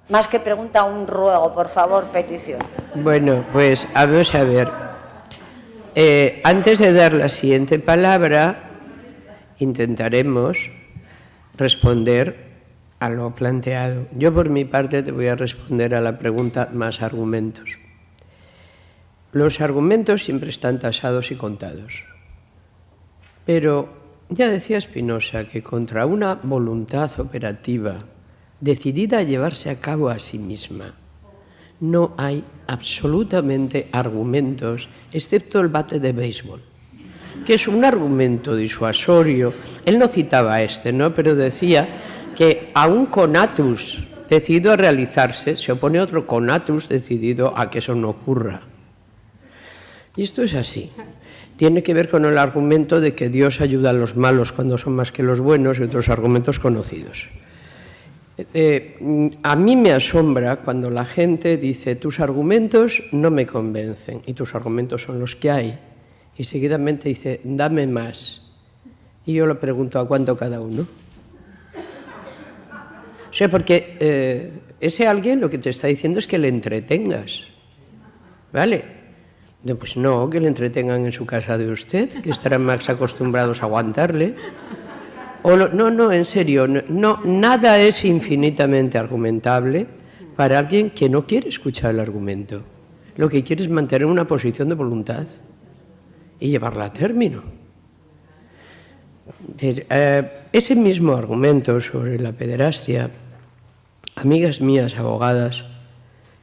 Más que pregunta, un ruego, por favor, petición. Bueno, pues vamos a ver. Antes de dar la siguiente palabra, intentaremos responder a lo planteado. Yo, por mi parte, te voy a responder a la pregunta más argumentos. Los argumentos siempre están tasados y contados. Pero ya decía Spinoza que contra una voluntad operativa decidida a llevarse a cabo a sí misma, no hay absolutamente argumentos, excepto el bate de béisbol, que es un argumento disuasorio. Él no citaba ¿no? Pero decía que a un conatus decidido a realizarse se opone otro conatus decidido a que eso no ocurra. Y esto es así. Tiene que ver con el argumento de que Dios ayuda a los malos cuando son más que los buenos y otros argumentos conocidos. A mí me asombra cuando la gente dice tus argumentos no me convencen y tus argumentos son los que hay, y seguidamente dice dame más, y yo le pregunto ¿a cuánto cada uno? O sea, porque ese alguien lo que te está diciendo es que le entretengas, ¿vale? Pues no, que le entretengan en su casa de usted, que estarán más acostumbrados a aguantarle. No, en serio, no, nada es infinitamente argumentable para alguien que no quiere escuchar el argumento. Lo que quiere es mantener una posición de voluntad y llevarla a término. Ese mismo argumento sobre la pederastia, amigas mías, abogadas,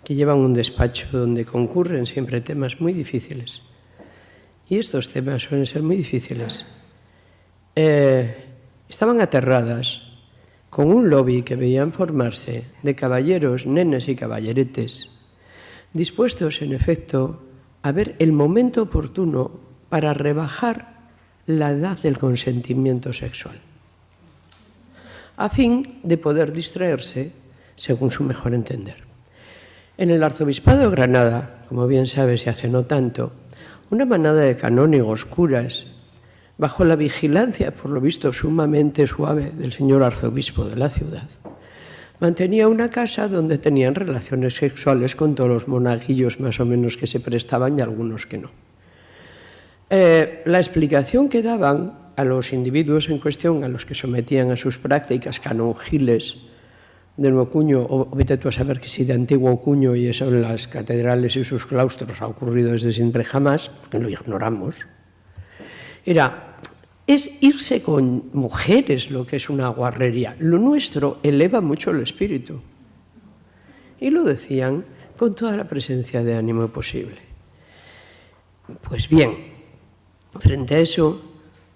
que llevan un despacho donde concurren siempre temas muy difíciles, y estos temas suelen ser muy difíciles, estaban aterradas con un lobby que veían formarse de caballeros, nenes y caballeretes, dispuestos, en efecto, a ver el momento oportuno para rebajar la edad del consentimiento sexual, a fin de poder distraerse según su mejor entender. En el arzobispado de Granada, como bien sabes y hace no tanto, una manada de canónigos curas, bajo la vigilancia, por lo visto sumamente suave, del señor arzobispo de la ciudad, mantenía una casa donde tenían relaciones sexuales con todos los monaguillos más o menos que se prestaban y algunos que no. La explicación que daban a los individuos en cuestión, a los que sometían a sus prácticas canongiles del nuevo cuño, o vete tú a saber que si de antiguo cuño y eso en las catedrales y sus claustros ha ocurrido desde siempre jamás, porque lo ignoramos, es irse con mujeres lo que es una guarrería. Lo nuestro eleva mucho el espíritu. Y lo decían con toda la presencia de ánimo posible. Pues bien, frente a eso,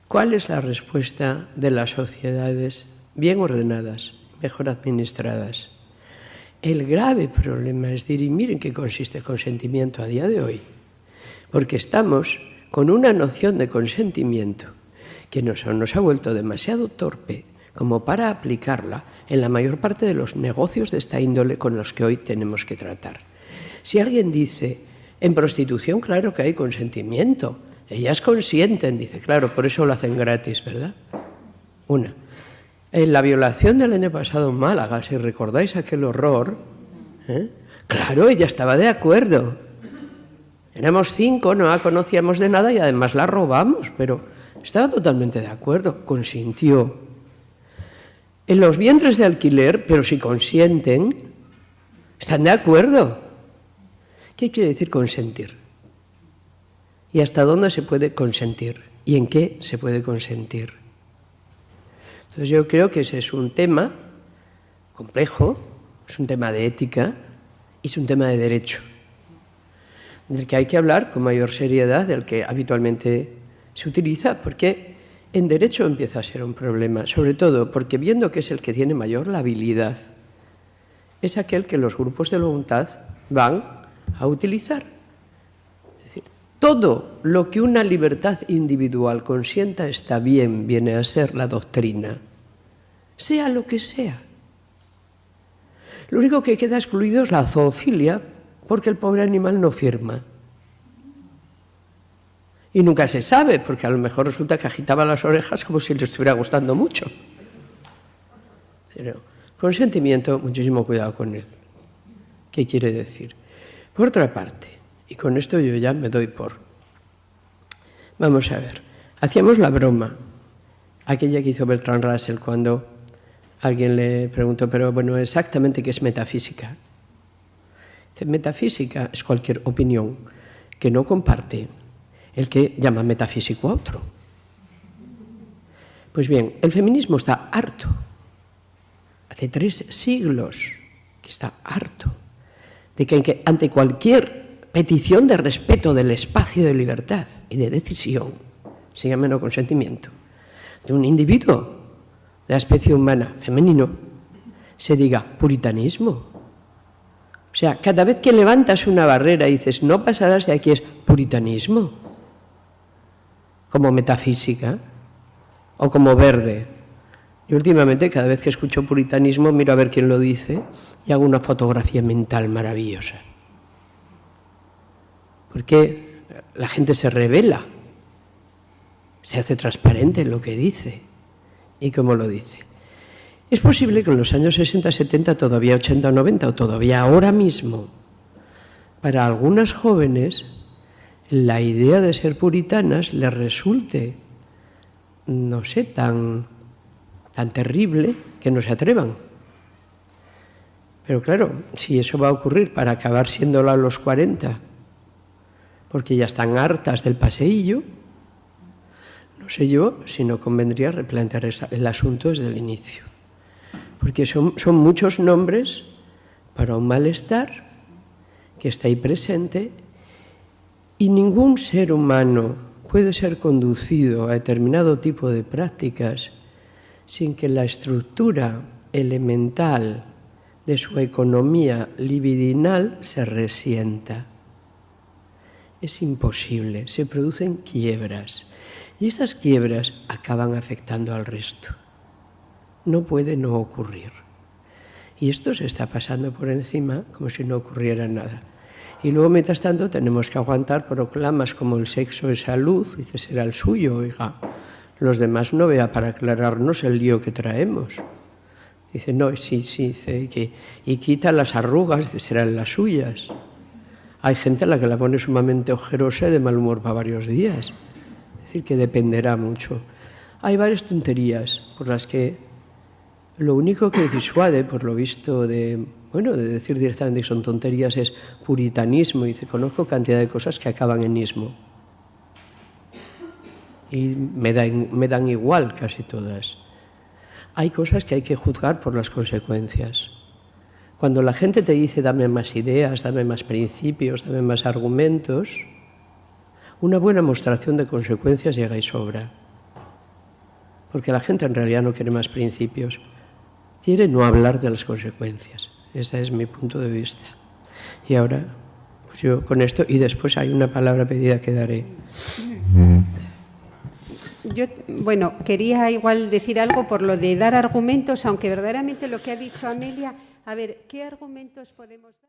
¿cuál es la respuesta de las sociedades bien ordenadas, mejor administradas? El grave problema es dirimir en qué consiste el consentimiento a día de hoy, porque estamos con una noción de consentimiento que nos ha vuelto demasiado torpe como para aplicarla en la mayor parte de los negocios de esta índole con los que hoy tenemos que tratar. Si alguien dice, en prostitución claro que hay consentimiento, ellas consienten, dice, claro, por eso lo hacen gratis, ¿verdad? Una. En la violación del año pasado en Málaga, si recordáis aquel horror, claro, ella estaba de acuerdo. Éramos 5, no la conocíamos de nada y además la robamos, pero estaba totalmente de acuerdo, consintió. En los vientres de alquiler, pero si consienten, están de acuerdo. ¿Qué quiere decir consentir? ¿Y hasta dónde se puede consentir? ¿Y en qué se puede consentir? Entonces yo creo que ese es un tema complejo, es un tema de ética y es un tema de derecho, del que hay que hablar con mayor seriedad del que habitualmente se utiliza, porque en derecho empieza a ser un problema, sobre todo porque viendo que es el que tiene mayor la habilidad, es aquel que los grupos de voluntad van a utilizar. Es decir, todo lo que una libertad individual consienta está bien, viene a ser la doctrina, sea lo que sea. Lo único que queda excluido es la zoofilia, porque el pobre animal no firma. Y nunca se sabe, porque a lo mejor resulta que agitaba las orejas como si le estuviera gustando mucho. Pero consentimiento, muchísimo cuidado con él. ¿Qué quiere decir? Por otra parte, y con esto yo ya me doy por... Vamos a ver, hacíamos la broma, aquella que hizo Bertrand Russell cuando alguien le preguntó, pero bueno, exactamente qué es metafísica. Dice, metafísica es cualquier opinión que no comparte el que llama metafísico a otro. Pues bien, el feminismo está harto, hace 3 siglos que está harto, de que ante cualquier petición de respeto del espacio de libertad y de decisión, sin menos consentimiento, de un individuo de la especie humana femenino, se diga puritanismo. O sea, cada vez que levantas una barrera y dices, no pasarás de aquí, es puritanismo, como metafísica o como verde. Y últimamente, cada vez que escucho puritanismo, miro a ver quién lo dice y hago una fotografía mental maravillosa. Porque la gente se revela, se hace transparente en lo que dice y cómo lo dice. Es posible que en los años 60, 70, todavía 80 o 90, o todavía ahora mismo, para algunas jóvenes, la idea de ser puritanas les resulte, no sé, tan terrible que no se atrevan. Pero claro, si eso va a ocurrir para acabar siéndolo a los 40, porque ya están hartas del paseillo, no sé yo si no convendría replantear el asunto desde el inicio. Porque son muchos nombres para un malestar que está ahí presente y ningún ser humano puede ser conducido a determinado tipo de prácticas sin que la estructura elemental de su economía libidinal se resienta. Es imposible, se producen quiebras y esas quiebras acaban afectando al resto. No puede no ocurrir. Y esto se está pasando por encima como si no ocurriera nada. Y luego, mientras tanto, tenemos que aguantar proclamas como el sexo es salud, dice, será el suyo, oiga, los demás no vea para aclararnos el lío que traemos. Dice, no, sí, dice, y quita las arrugas, dice, serán las suyas. Hay gente a la que la pone sumamente ojerosa y de mal humor para varios días. Es decir, que dependerá mucho. Hay varias tonterías por las que lo único que disuade, por lo visto, de decir directamente que son tonterías es puritanismo. Y dice, conozco cantidad de cosas que acaban en ismo. Y me dan igual casi todas. Hay cosas que hay que juzgar por las consecuencias. Cuando la gente te dice, dame más ideas, dame más principios, dame más argumentos, una buena mostración de consecuencias llega y sobra. Porque la gente en realidad no quiere más principios. Quiere no hablar de las consecuencias. Ese es mi punto de vista. Y ahora, pues yo con esto, y después hay una palabra pedida que daré. Yo, quería igual decir algo por lo de dar argumentos, aunque verdaderamente lo que ha dicho Amelia, a ver, ¿qué argumentos podemos dar?